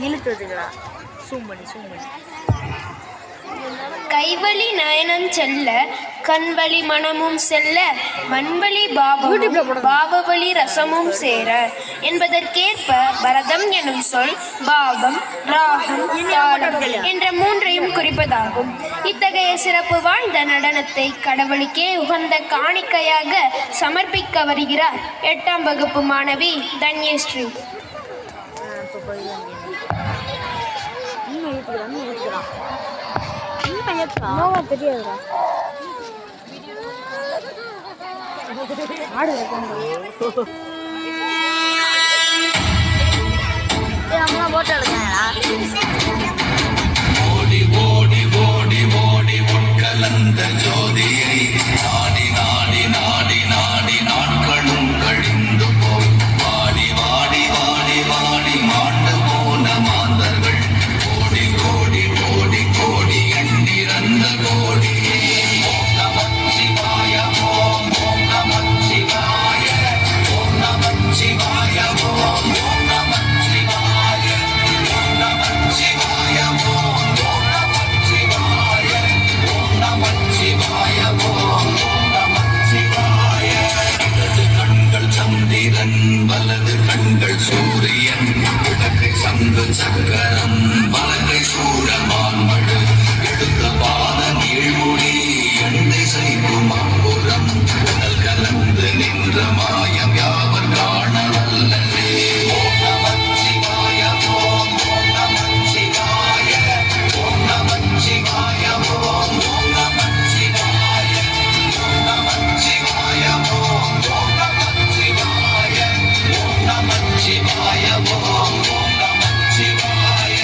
இழுத்து வச்சுக்கலாம். சூம் பண்ணி கைவழி நயனம் செல்ல கண்வழி மனமும் செல்ல மண்வழி பாவவழி ரசமும் சேர என்பதற்கேற்ப பரதம் எனும் சொல் பாவம், ராகம், தாளம் என்ற மூன்றையும் குறிப்பதாகும். இத்தகைய சிறப்பு வாய்ந்த நடனத்தை கடவுளுக்கே உகந்த காணிக்கையாக சமர்ப்பிக்க வருகிறார் 8ஆம் வகுப்பு மாணவி தன்யஸ்ரீ. தெரியாதுடா. ஆடு அம்மா போட்டோ எடுக்கா. ஓடி ஓடி ஓடி ஓடி உட்கலந்த ஜோதியை நாடி நாடி நாடி நாடி நாட்களும் கழிந்து போய் வாடி வாடி வாடி வாடி மாண்டு போன மாந்தர்கள் கோடி கோடி கோடி கோடி எண்ணிறந்த கோடி. ஓம் நமः சிவாய ஓம் ஓம் நமः சிவாய ஓம் நமः சிவாய ஓம் ஓம் நமः சிவாய ஓம் நமः சிவாய ஓம் ஓம் நமः சிவாய ஓம் நமः சிவாய ஓம் ஓம் நமः சிவாய. இடது கண்கள் சந்திரன் வலது கண்கள் சூரியன் இடக்கை சங்கு சக்கரம் வலகை சூழமான்மடு எடுத்த பாத நீழ்முடி எண்ணெய் செய்யும் அப்புறம் உடல் கலந்து நின்ற மாயம் யாவர் காண வல்லதே. ஓம் நமः சிவாய ஓம் ஓம் நமः சிவாய ஓம் நமः சிவாய ஓம் ஓம் நமः சிவாய ஓம் நமः சிவாய ஓம் ஓம் நமः சிவாய ஓம் நமः சிவாய ஓம் ஓம் நமः சிவாய.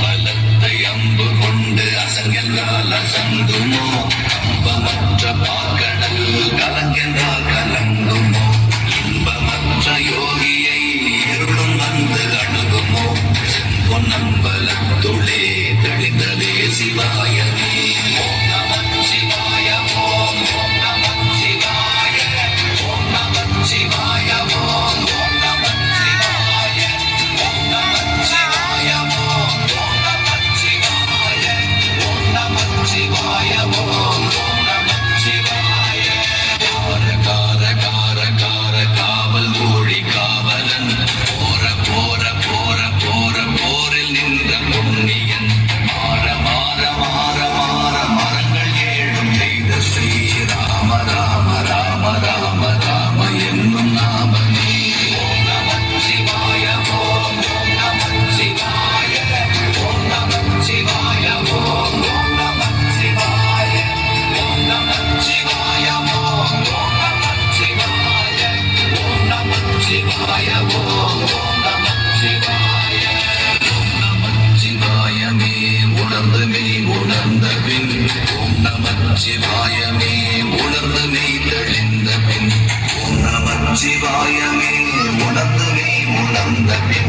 பலத்தை அம்பு கொண்டு அசங்கென்றால் அசங்குமோ அம்பமற்ற பாக்கடல் கலங்கென்றால் கலங்குமோ இன்பமற்ற யோகியை இருளும் வந்து அணுகுமோ செம்பொன்னம்பலத்துளே தெளிந்ததே சிவாயமே. ஓம் நமः சிவாய ஓம் ஓம் நமः சிவாய ஓம் நமः சிவாய ஓம் ஓம் நமः சிவாய ஓம் நமः சிவாய ஓம் ஓம் நமः சிவாய ஓம் நமः சிவாய ஓம் ஓம் நமः சிவாய. கார கார கார கார காவல் ஊழி காவலன் போர போர போர போர போரில் நின்ற புண்ணியன் மாற மாற மாற மாற மரங்கள் ஏழும் செய்த ஸ்ரீராம ராம ராம ராம ராம என்னும் நாமமே. ஓம் நமः சிவாய ஓம் ஓம் நமः சிவாய ஓம் நமः சிவாய ஓம் ஓம் நமः சிவாய ஓம் நமः சிவாய ஓம் ஓம் நமः சிவாய ஓம் நமः சிவாய ஓம் ஓம் நமः சிவாய. ஓம் நமः சிவாயமே உணர்ந்து மெய் உணர்ந்த பின் ஓம் நமः சிவாயமே உணர்ந்து மெய் தெளிந்த பின் ஓம் நமः சிவாயமே உணர்ந்து மெய் உணர்ந்த பின்